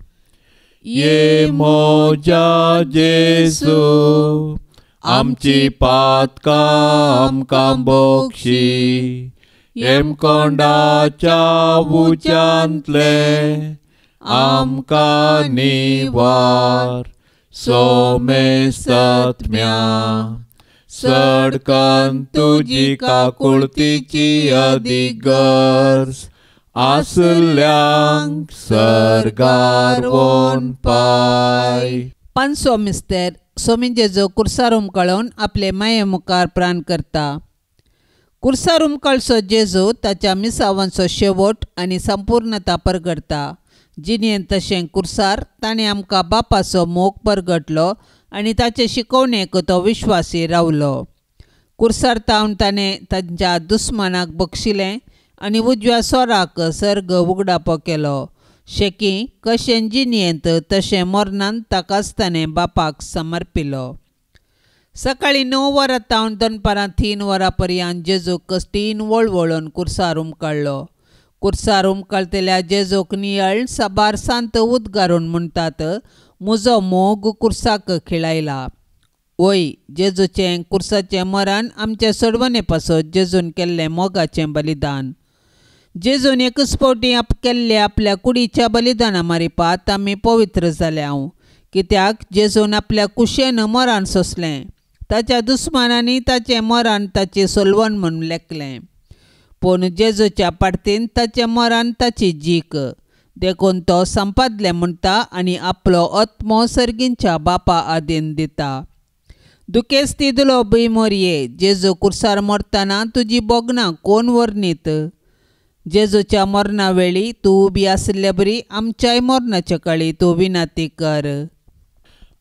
ये मोजा जेसू आमची पातकां आमकां बोक्षी एम कोंडाच्या उच्यांतले आमकां निवार सोमेस्तत्म्या सडकन तुजी काकुळतीची अधिगर्ज आसल्यांक सरगार वोन पाय. पांचवो मिस्तेर स्वामी जेजू कुर्सार उमकळून आपले माये मुखार प्राण करता. कुर्सार उमकळसो जेजू ताच्या मिसावांचो शेवट आनी संपूर्णता परगडता. जिणेन तशें कुर्सार ताणें आमकां बापाचो मोग परगटलो आनी ताचे शिकवणेक तो विश्वासी रावलो. कुर्सार तावन ताणें तांच्या दुस्मानाक बक्षिलें आनी उजव्या सोराक सर्ग उगडापो केलो. शेकी कशें जिणेंत तशें मरणांत ताकाच ताणें बापाक समर्पिलो. सकाळीं 9 वरां तावन दनपारां 3 वरां पर्यंत जेजूक कश्टीन वळवळून कुर्सार उमकळ्ळो. कुर्सार उमकळटल्या जेजूक नियळ साबार सांत उद्गारून म्हणटात, म्हजो मोग कुर्साक खिळायला. वय जेजूचें कुर्साचें मरण आमचे सोडवणे पासत जेजून केल्लें मोगाचें बलिदान. जेजून एकच फावटी केल्ल्या आपल्या कुडीच्या बलिदाना मारिपात आमी पवित्र जाल्या. कित्याक जेजून आपल्या कुशेन मरण सोंसलें. ताच्या दुस्मानांनी ताचें मरण ताची सोलवण म्हूण लेखलें. पूण जेजूच्या पाडतीन ताचें मरण ताची जीक देखून तो संपादलें म्हणटा आनी आपलो आत्मो सर्गींच्या बापा आदीन दिता. दुखेस्ती दुलो बी मोरये जेजू कुर्सार मरतना तुजी बोगणां कोण वर्णीत. जेजूच्या मरणा वेळी तूं उबी आसले बरी आमच्याय मरणाचे काळी तूं विनाती कर.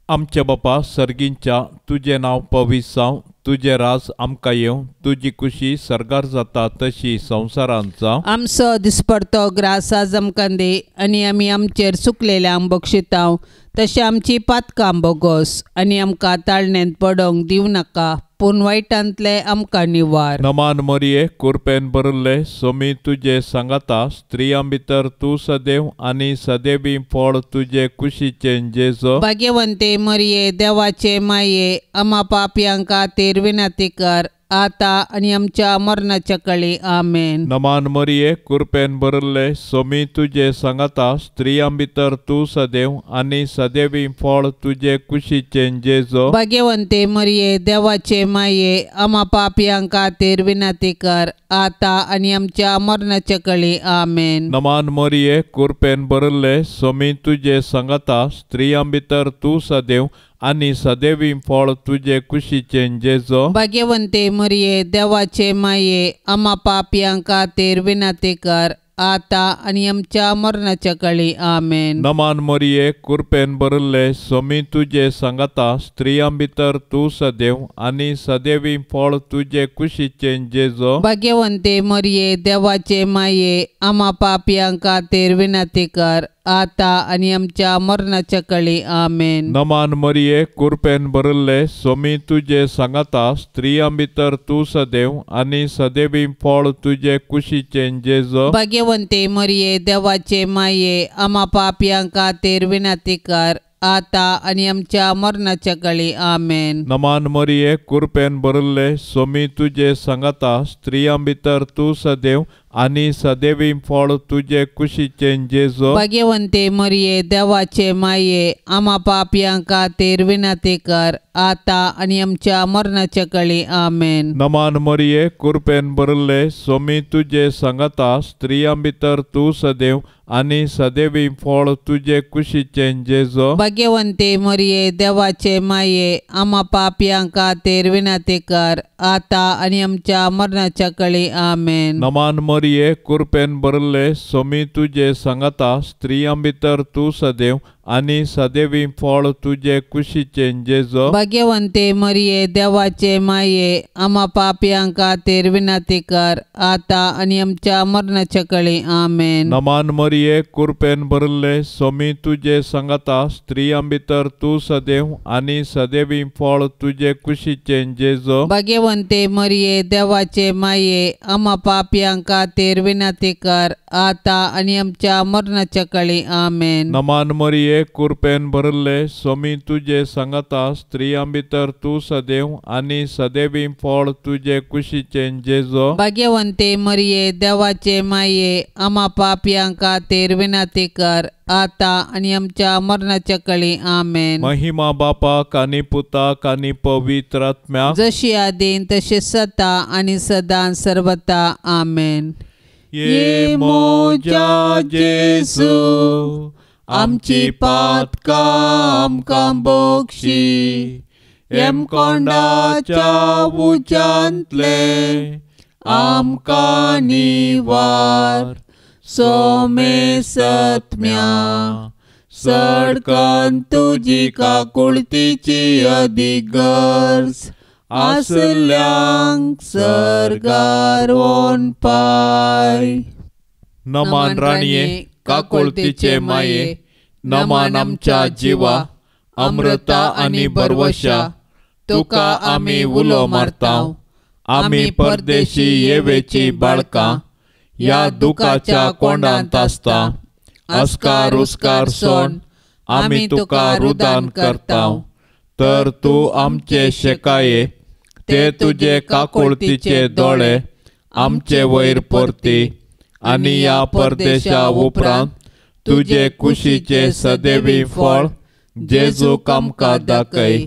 आमचे बापा सर्गींच्या तुझे नांव पवित्र जावं, तुझे राज आमकां येवं, तुजी खुशी सर्गार जाता तशी संवसारांत जावं. आमचो दिसपडतो ग्रास आज आमकां दे आनी आमी आमचेर चुकलेल्यांक बक्षितांव तशें आमची पातकां बोगोस आनी आमकां ताळणेंत पडोवंक दिवं नाका पूण वायटांतले आमकां निवार. नमान मरिये कुरपेन भरले सोमी तुजे सांगाता स्त्रियां भितर तूं सदैव आनी सदैवी फळ तुजे कुशीचे जेजू. भाग्यवंते मरिये देवाचे माये आम्हा पापयांक खातीर विनाती कर आता आनी आमच्या मरणाच्या काळी आमेन. नमान मरिये कुरपेन भरले सोमी तुजे सांगाता स्त्रियां भितर तूं सदैव आनी सदैवी फळ तुजे कुशीचे जेजू. भाग्यवंते मरिये देवाचे माये आम्हा पापयांक खातीर विनाती कर आता आनी आमच्या मरणाच्या काळी आमेन. नमान मरिये कुरपेन भरले सोमी तुजे सांगाता स्त्रियां भितर तूं सदैव आनी सदैवी फळ तुजे कुशीचे जेजू. भाग्यवंते मरिये देवाचे माये आम्हा पापयांक खातीर विनाती कर आता आणि आमच्या मरणाच्या काळी आमेन. नमान मरिये कृपेन भरले स्वामी तुझे सांगता स्त्रियां भितर तू सदैव आणि सदैवी फळ तुझे कुशीचे जेजो. भाग्यवंते मरिये देवाचे माये आम्हा पापियांक खातीर विनंती कर आता आणि आमच्या मरणाच्या काळी आमेन. नमान मरिये कृपेन भरले स्वामी तुझे सांगता स्त्रियां भितर तू सदैव आणि सदैवी फळ तुझे कुशीचे जेजो. भाग्यवंते मरिये देवाचे माये आम्हा पापियांक खातीर विनंती कर आता आणि आमच्या मरणाच्या काळी आमेन. नमान मरिये कृपेन भरले स्वामी तुझे सांगता स्त्रियां भितर तू सदैव आणि सदैवी फळ तुझे कुशीचे जेजो. भाग्यवंते मरिये देवाचे माये आम्हा पापियांक खातीर विनंती कर आता आणि आमच्या मरणाच्या काळी आमेन. नमान मरिये कृपेन भरले स्वामी तुझे सांगता स्त्रियां भितर तू सदैव आणि सदैवी फळ तुझे कुशीचे जेजो. भाग्यवंते मरिये देवाचे माये आम्हा पापियांक खातीर विनंती कर आता आणि आमच्या मरणाच्या काळी आमेन. नमान मरिये कृपेन भरले स्वामी तुझे सांगता स्त्रियां भितर तू सदैव आणि सदैवी फळ तुझे कुशीचे जेजो. भाग्यवंते मरिये देवाचे माये आम्हा पापियांक खातीर विनंती कर आता आणि आमच्या मरणाच्या काळी आमेन. नमान मरिये कृपेन भरले स्वामी तुझे सांगता स्त्रियां भितर तू सदैव आणि सदैवी फळ तुझे कुशीचे जेजो. भाग्यवंते मरिये देवाचे माये आम्हा पापियांक खातीर विनंती कर आता आणि आमच्या मरणाच्या काळी आमेन. नमान मरिये कृपेन भरले स्वामी तुझे सांगता स्त्रियां भितर तू सदैव आणि सदैवी फळ तुझे कुशीचे जेजो. भाग्यवंते मरिये देवाचे माये आम्हा पापियांक खातीर विनंती कर आता आणि आमच्या मरणाच्या काळी आमेन. महिमा बापाक आणि पुताक आणि पवित्र आत्म्याक जशी आदीन तशी सता आणि सदां सर्वता आमेन. ये मोजा जेजू आमची पातका आमकां बोगशी एम कोंडाच्या उजांतले आमकां निवार सोमे सत्म्या सडकन तुजी काकुळतीची अधिगर्ज आसल्यांक सरगार वोन पाय. नमान राणीये काकुळतीचे माये नमान आमच्या जिवा अमृता आणि बरवशा तुका आमी उलो मारताव. आमी परदेशी येवेची बाळकां या दुखाच्या कोंडांत आसता. अस्कार उस्कार सोन आमी तुका रुदान करताव. तर तू आमचे शेकाये ते तुझे काकुळतीचे दोळे आमचे वयर परती आणि या परदेशा उपरांत तुझे कुशीचे सदैवी फळ जेजूक आमकां दाखय.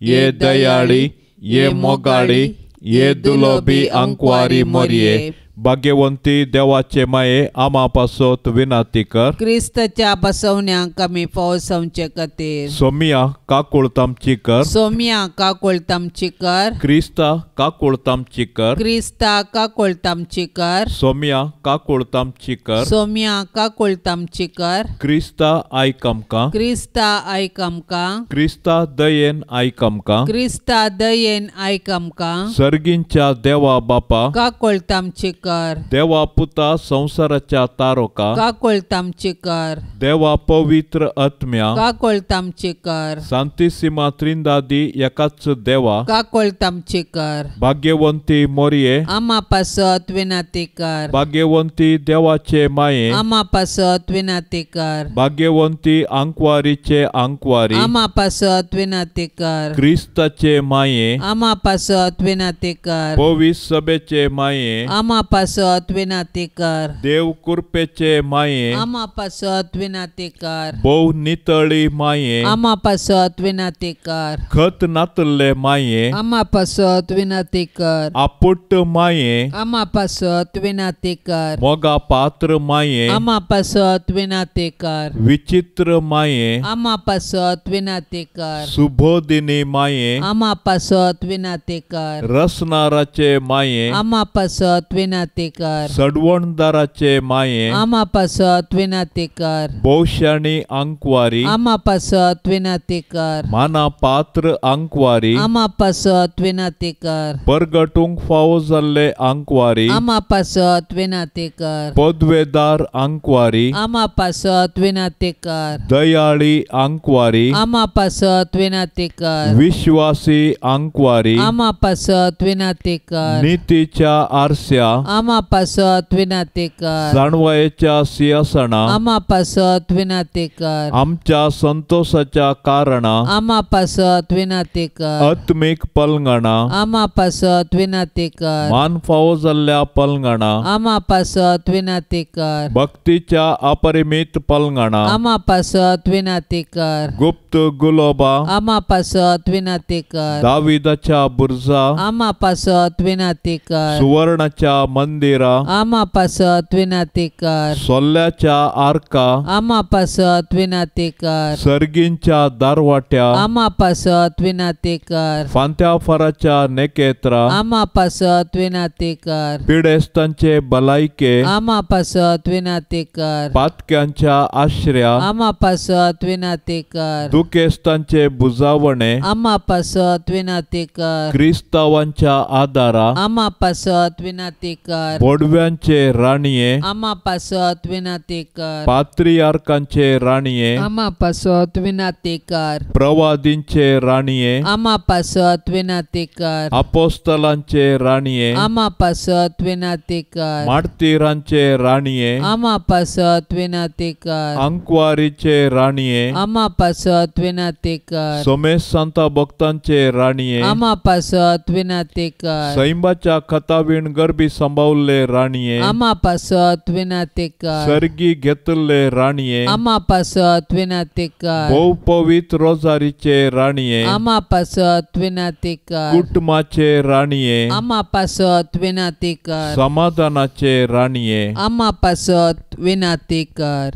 ये दयाळी ये मोगाळी ये दुलोबी अंकवारी मरिये भाग्यवंती देवाचे माये आम्हा पासत विनंती कर. क्रिस्ताच्या बसवण्यांक आमी पावसावचे खातीर सोमिया काकुळतामची कर. सोम्या काकुळतामची कर. क्रिस्ता काकुळतामची कर. क्रिस्ता काकुळतामची कर. सोमिया काकुळतामची कर. सोम्या काकुळतामची कर. क्रिस्ता आयक आमकां. क्रिस्ता आयक आमकां. क्रिस्ता दयेन आयक आमकां. क्रिस्ता दयेन आयक आमकां. सर्गींच्या देवा बापा काकुळतामची कर. देवा पुता संसाराच्या तारोका काकुळतामची कर. देवा पवित्र आत्म्या काकुळतामची कर. सांतिसिमा त्रिंदादी एकाच देवा काकुळतामची कर. भाग्यवंती मोरये आम्हा पासत विनंती कर. भाग्यवंती देवाचे माये आम्हा पासत विनंती कर. भाग्यवंती अंकवारीचे अंकवारी आम्हा पासत विनंती कर. क्रिस्ताचे माये आम्हा पासत विनंती कर. पवित्र सभेचे माये आम्हा पासत विनंती कर. देव कृपेचे माये आम्हा पासत विनंती कर. बहु नितळी माये आम्हा पासत विनंती कर. खत नातले माये आम्हा पासत विनंती कर. आपुट माये आम्हा पासत विनंती कर. मोगा पात्र माये आम्हा पासत विनंती कर. विचित्र माये आम्हा पासत विनंती कर. सुबोधिनी माये आम्हा पासत विनंती कर. रसनाराचे माये आम्हा पासत विनंती विनंती कर. सडवणदाराचे माये आम्हा पासत विनंती कर. भोवशाणी अंकवारी आम्हा पासत विनंती कर. माना पात्र अंकवारी आम्हा पासत विनंती कर. परगटूंक फावो जाल्ले अंकवारी आम्हा पासत विनंती कर. पदवेदार अंकवारी आम्हा पासत विनंती कर. दयाळी अंकवारी आम्हा पासत विनंती कर. विश्वासी अंकवारी आम्हा पासत विनंती कर. नीतीच्या आरस्या आम्हा पासत विनंती कर. जाणवायेच्या सिंहासना आम्हा पासत विनंती कर. आमच्या संतोषाच्या कारणा आम्हा पासत विनंती कर. आत्मिक पलंगणा आम्हा पासत विनंती कर. मान फावो जाल्ल्या पलंगणा आम्हा पासत विनंती कर. भक्तीच्या अपरिमित पलंगणा आम्हा पासत विनंती कर. गुप्त गुलोबा आम्हा पासत विनंती कर. दाविदाच्या बुर्जा आम्हा पासत विनंती कर. सुवर्णाच्या मंदिरा आम्हा पासत विनंती कर. सोल्ल्याच्या आर्का आम्हा पासत विनंती कर. सर्गींच्या दारवाट्या आम्हा पासत विनंती कर. फांत्या फराच्या नेकेत्रा आम्हा पासत विनंती कर. पिडेस्तांचे भलायके आम्हा पासत विनंती कर. पातक्यांच्या आश्रया आम्हा पासत विनंती कर. दुखेस्तांचे बुजावणे आम्हा पासत विनंती कर. क्रिस्तावांच्या आदारा आम्हा पासत विनंती कर. बोडव्यांचे राणीये आम्हा पासत विनंती कर. पात्रियार्कांचे राणीये आम्हा पासत विनंती कर. प्रवादींचे राणीये आम्हा पासत विनंती कर. अपोस्तलांचे राणीये आम्हा पासत विनंती कर. मार्तिरांचे राणीये आम्हा पासत विनंती कर. अंकवारीचे राणीये आम्हा पासत विनंती कर. सोमेश संता भक्तांचे राणीये आम्हा पासत विनंती कर. सैंबाच्या खतावीण गरबी संभावले राणीये आम्हा पासत विनंती कर. सर्गी घेतले राणीये आम्हा पासत विनंती कर. बहु पवित्र रोजारीचे राणीये आम्हा पासत विनंती कर. कुटुंबाचे राणीये आम्हा पासत विनंती कर. समाधानाचे राणीये आम्हा पासत विनंती कर.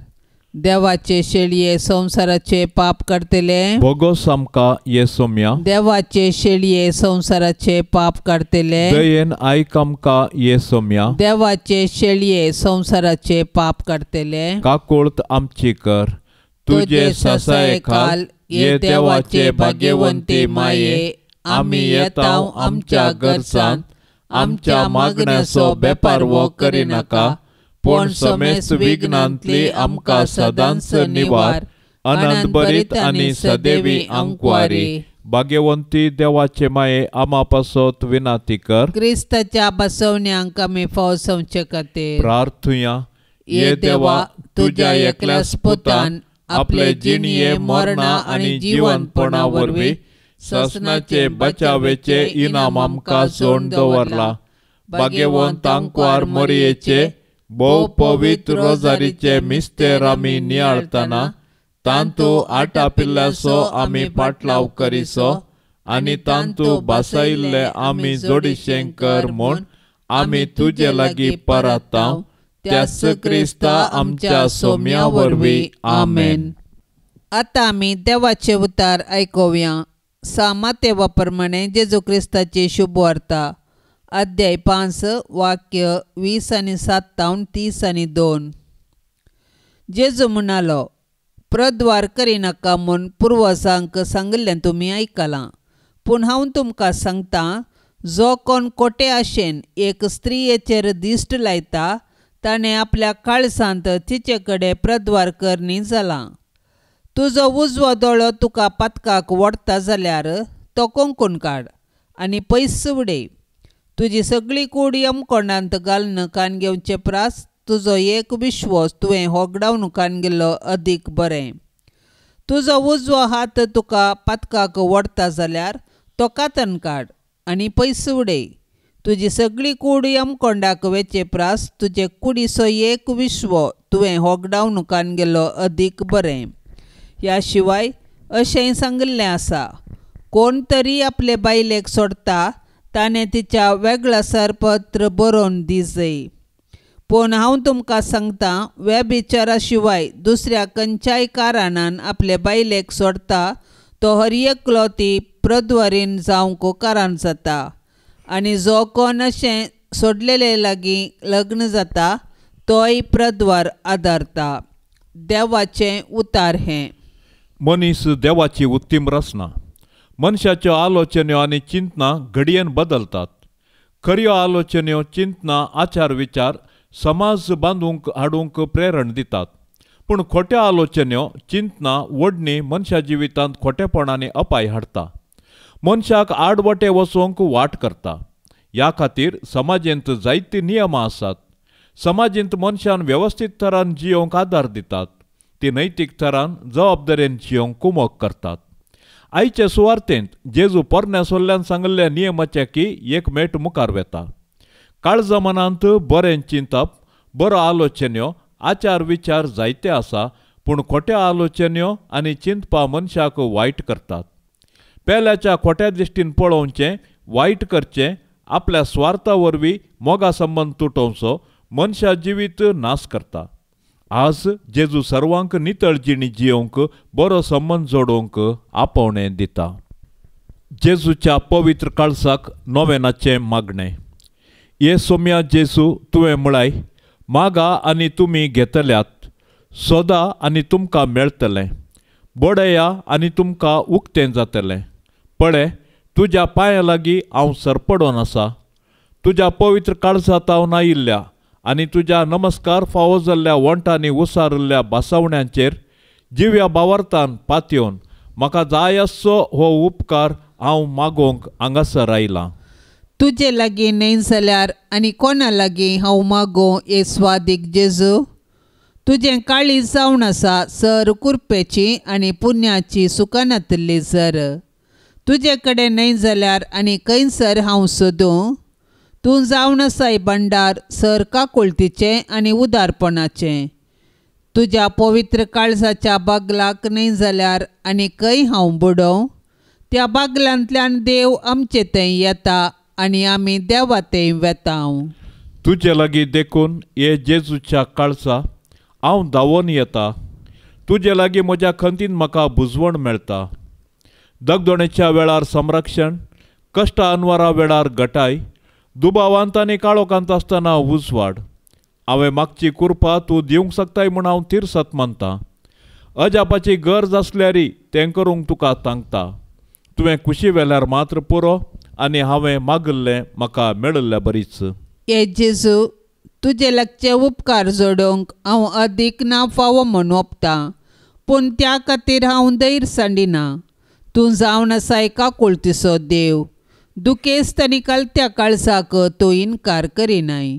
देवाचे शेळये संसाराचे पाप करतले. भोगोस आमका येसोम्या देवाचे शेळये संसाराचे पाप करतले. दयेन आयक आमका येसोम्या देवाचे शेळये संसाराचे पाप करतले. काकोळत आमची कर तुझे ससाये खाल ये देवाचे भाग्यवंती माये. आम्ही येताव आमच्या घरसान आमच्या मागण्याचो बेपार वो करी नाका. पण समेस्त विघ्नांतली आमका सदांच निवार. आनंद भरीत आणि सदैवी अंकवारी. भाग्यवंती देवाचे माये आम्हा पासत विनंती कर. क्रिस्ताच्या बसवण्यांक आमी फाव संचे खातीर प्रार्थुया ये देवा तुझ्या एकल्याच पुतान आपले जिणये मरणा आणि जीवनपणा वरवी ससनाचे बचावेचे इनाम आमकां जोड दवरला. भाग्यवंत अंकवार मोरयेचे बहु पवित्र रोजारीचे मिस्तेर आमी नियाळतना तांतू आटा पिल्ल्याचो आमी पाटलाव करीसो आनी तांतू बासायिल्ले आमी जोडिशें कर म्हूण आमी तुजे लागीं परताव. त्याच क्रिस्ता आमच्या सोम्या वरवीं. आमेन. आतां आमी देवाचे उतार आयकुया. सामातेवा प्रमाणे जेजू क्रिस्ताची शुभ वार्ता अध्याय 5 वाक्य 20 आनी 27 30 आनी 2. जेजू म्हणालो, प्रद्वार करिनाका म्हूण पुर्वजांक सांगिल्लें तुमी आयकलां. पूण हांव तुमकां सांगतां, जो कोण कोटे आशेन एक स्त्रियेचेर दिश्ट लायता ताणें आपल्या काळजांत तिचे कडेन प्रद्वार करनी जालां. तुजो उजवो दोळो तुका पातकाक वडता जाल्यार तो कोंकून काड आनी पयस उडय. तुजी सगळी कूड यमकोंडांत घालन कान घेवचे प्रास तुजो एक विश्वास तुवें होगडावन कान गेल्लो अदीक बरें. तुजो उजवो हात तुका पातकाक वडता जाल्यार तो कातन काड आनी पयस उडय. तुजी सगळी कूड यमकोंडाक वेचे प्रास तुजे कुडीचो एक विश्व तुवें होगडावन कान गेल्लो अदीक बरें. ह्या शिवाय अशेंय सांगिल्लें आसा, कोण तरी आपले बायलेक सोडता ताणें तिच्या वेगळासार पत्र बरोवन दिजय. पूण हांव तुमकां सांगतां, व्यभिचारा शिवाय दुसऱ्या खंयच्याय कारणान आपले बायलेक सोडता तो हर एकलो ती प्रद्वारीन जावंक कारण जाता. आनी जो कोण अशें सोडलेले लागीं लग्न जाता तोय प्रद्वार आदारता. देवाचें उतार हें. मनीस देवाची उत्तीम रचना. मनशाच्यो आलोचन्यो आनी चिंतना घडयेन बदलतात. खऱ्यो आलोचन्यो, चिंतना, आचार विचार समाज बांदूंक हाडूंक प्रेरण दितात. पूण खोट्यो आलोचन्यो, चिंतना, वडणी मनशा जिवितांत खोटेपणांनी अपाय हाडटा. मनशाक आडवटे वचोवंक वाट करता. ह्या खातीर समाजेंत जायती नियमां आसात. समाजींत मनशान वेवस्थीत तरान जियोंक आदार दितात. ती नैतीक तरान जबाबदारेन जियोंक कुमक करतात. आयचे सुवार्तेंत जेजू पोरण्या सोल्ल्यान सांगल्ल्या नियमाचे की एक मेट मुखार वेता. काळजा मनांत बरें चिंतप, बरो आलोचन्यो, आचार विचार जायते आसा, पूण खोट्या आलोचन्यो आनी चिंतपा मनशाक वायट करतात. पेल्याच्या खोट्या दिश्टीन पळोवचें, वायट करचें, आपल्या स्वार्था वरवीं मोगा संबंद तुटोवचो मनशा जिवीत नाश करता. आज जेजू सर्वांक नितळ जिणी जियोंक, बरो संबंद जोडोवंक आपोवणें दिता. जेजूच्या पवित्र काळजाक नोवेनाचें मागणें. ये सोम्या जेजू, तुवें म्हळाय, मागा आनी तुमी घेतल्यात, सोदा आनी तुमकां मेळटलें, बडया आनी तुमकां उक्तें जातलें. पळय, तुज्या पांयां लागीं हांव सरपडोन आसा. तुज्या पवित्र काळजांत हांव नायिल्ल्या आनी तुज्या नमस्कार फावो जाल्ल्या वंटांनी उसारिल्ल्या बासावण्यांचेर जिव्या बावर्तान पातयेवन म्हाका जाय आसचो हो उपकार हांव मागोवंक हांगासर आयलां. तुजे लागीं न्हय जाल्यार आनी कोणा लागीं हांव मागों हे स्वादीक जेजू. तुजें काळी जावन आसा सर कुरपेची आनी पुण्याची सुकानांतली सर. तुजे कडेन न्हय जाल्यार आनी खंयसर हांव सोदूं. तूं जावन आसाय भंडार सर काकुळतीचें आनी उदारपणाचें. तुज्या पवित्र काळजाच्या बागलाक न्हय जाल्यार आनी खंय हांव बुडों. त्या बागलांतल्यान देव आमचे थंय येता आनी आमी देवा थंय वेतांव. तुजे लागीं देखून हे जेजूच्या काळजा हांव धांवोन येता. तुजे लागीं म्हज्या खंतीन म्हाका बुजवण मेळटा. दगदोणेच्या वेळार संरक्षण, कश्ट अनवरा वेळार घटाय, दुबावांत आनी काळोखांत आसतना उजवाड. हांवें मागची कुरपा तूं दिवंक शकताय म्हूण हांव तिरसत मानतां. अजापाची गरज आसल्यारी तें करूंक तुका सांगता. तुवें कुशी वेल्यार मात्र पुरो आनी हांवें मागल्लें म्हाका मेळिल्लें बरीच. हे जेजू, तुजे लागचे उपकार जोडोवंक हांव अदीक ना फावो म्हूण ओंपतां, पूण त्या खातीर हांव धैर्य सांडिना. तूं जावन आसाय काकुळतीचो देव. दुखेस्त आनी कलत्या काळजाक तूं इन्कार करिनाय.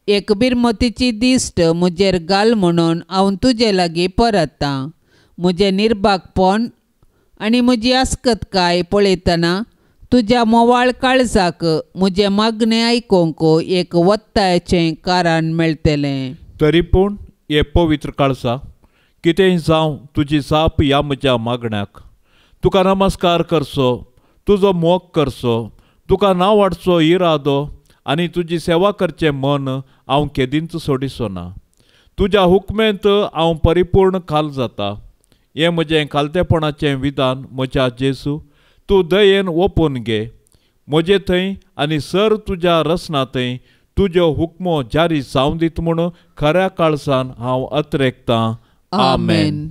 एक बिरमतीची दिश्ट म्हजेर घाल म्हणून हांव तुजे लागीं परतां. म्हजें निर्भागपण आनी म्हजी आस्कतकाय पळयतना तुज्या मोवाळ काळजाक म्हजें मागणें आयकोंक एक वत्तायाचें कारण मेळटलें. तरी पूण हे पवित्र काळजा, कितेंय जावं तुजी जाप ह्या म्हज्या मागण्याक. तुका नमस्कार करचो, तुजो मोग करचो, तुका नांव वाडचो इरादो आनी तुजी सेवा करचें मन हांव केदींच सोडिचो ना. तुज्या हुकमेंत हांव परिपूर्ण खाल जाता. हें म्हजें खालतेपणाचें विधान म्हज्या जेजू तूं दयेन ओपून घे. म्हजे थंय आनी सर तुज्या रचना थंय तुज्यो हुकमो जारी जावं दित म्हूण खऱ्या काळजान हांव अत्रेकतां. आमेन.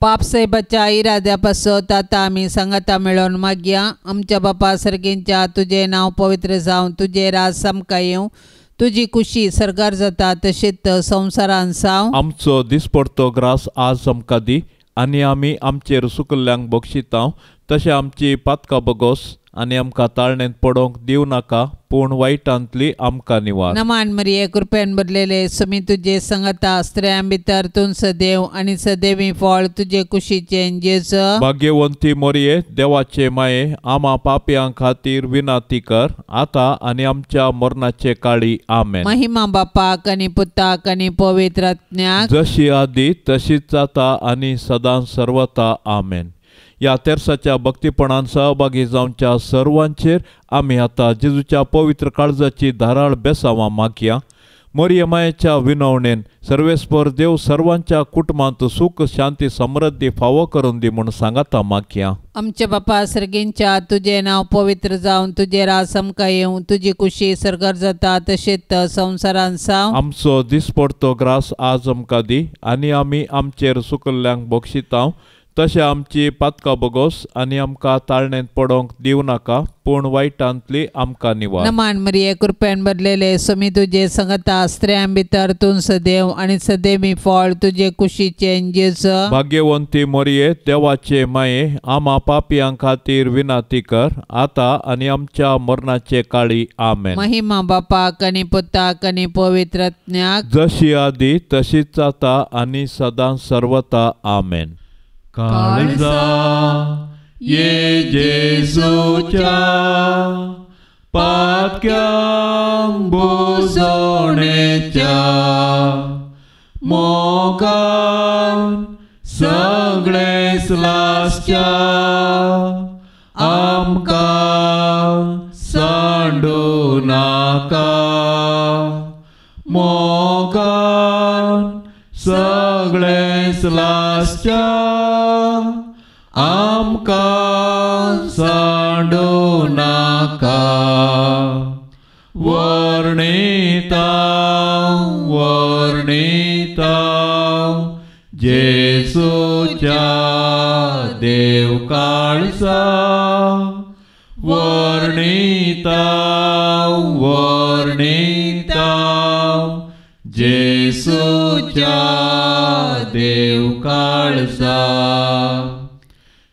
पापसाहेबाच्या इराद्या पासत आतां आमी सांगाता मेळोन मागया. आमच्या बापा सर्गेंच्या तुजें नांव पवित्र जावं, तुजें राज सामका येवं, तुजी खुशी सरकार जाता तशीच संवसारान जावं. आमचो दिसपडतो ग्रास आज आमकां दी आनी आमी आमचेर सुकल्ल्यांक बक्षितांव. तशें आमची पातकां बगोस आनी आमकां ताळणेंत पडोवंक दिवं नाका, पूण वायटांतली आमकां निवार. नमान मरिये कृपेन भरलेले सुमी तुजे संगता स्त्रियां भितर तूं सदैव आनी सदैवी फळ तुजे कुशीचें जेजू. भाग्यवंती मोरये, देवाचे माये, आमा पापयां खातीर विनाती कर, आतां आनी आमच्या मरणाचे काळी. आमेन. महिमा बापाक आनी पुताक आनी पवित्र आत्म्याक, जशी आदी तशीच जाता आनी सदां सर्वता. आमेन. ह्या तेरसाच्या भक्तीपणान सहभागी जावच्या सर्वांचेर आमी आतां जेजूच्या पवित्र काळजाची धाराळ बेसावां मागया. मोरयमायेच्या विनवणेन सर्वेस्पर देव सर्वांच्या कुटुंबात सुख शांती समृद्धी फावो करून दी म्हणून सांगाता मागया. आमचे बापा सर्गींच्या तुझे नाव पवित्र जावन तुझे रास आमकां येवं तुझी कुशी सरकार जाता तशेंच संवसारान साव. आमचो दिसपडतो ग्रास आज आमकां दी आनी आमी आमचेर सुकल्ल्यांक बक्षितांव तशें आमची पातकां बगोस आनी आमकां ताळणेंत पडोंक दिवं नाका पूण वायटांतली आमकां निवार. नमान मरिये कृपेन बदलेले सोमी तुझे संगता स्त्रियां भितर तूं सदैव आनी सदैवी फळ तुझे कुशीचे जेजू. भाग्यवंती मोरये देवाचे माये आमा पापियां खातीर विनाती कर आता आनी आमच्या मरणाचे काळी आमेन. महिमा बापाक आनी पुताक आनी पवित्रत्म्याक जशी आदी तशीच आता आनी सदां सर्वता आमेन. काळजा ये जेजूच्या पातक्यांक बुजोवणेच्या मोगान सगळे स्लासच्या आमकां सांडू नाका मोगान सगळे स्लासच्या आमकां सांडू नाका वर्णिता वर्णिता जेजूच्या देव काळजा वर्णिता वर्णिता जेजूच्या देव काळजा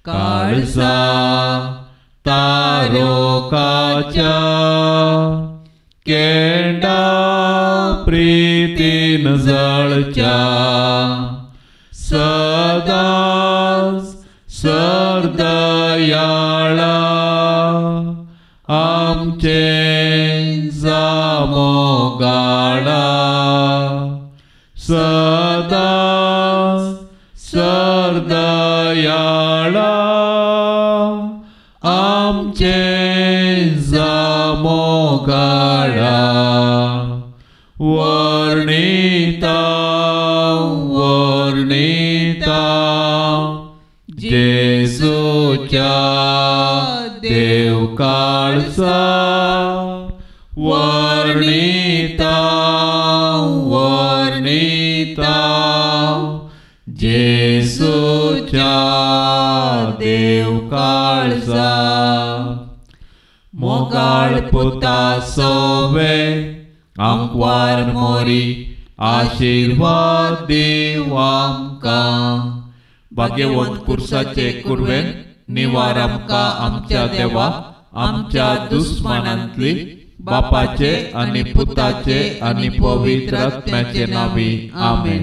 काळजा तारोकाच्या केंडा प्रीतीन जळच्या सदांच सरदयाळा आमचे जामोगाळा सदांच सरदयाळा आमचे जामोगाळा वर्णिता वर्णिता जेजूच्या देव काळजा वर्णिता वर्णिता जेजूच्या देव काळजा मोगाळ पुता सोवे आमकां मोरी आशीर्वाद देव आमकां भाग्यवंत कुर्साचे कुरवेन निवार आमकां आमच्या देवा आमच्या दुस्मनांतली बापाचे आनी पुताचे आनी पवित्र आत्म्याचे नांवी आमेन.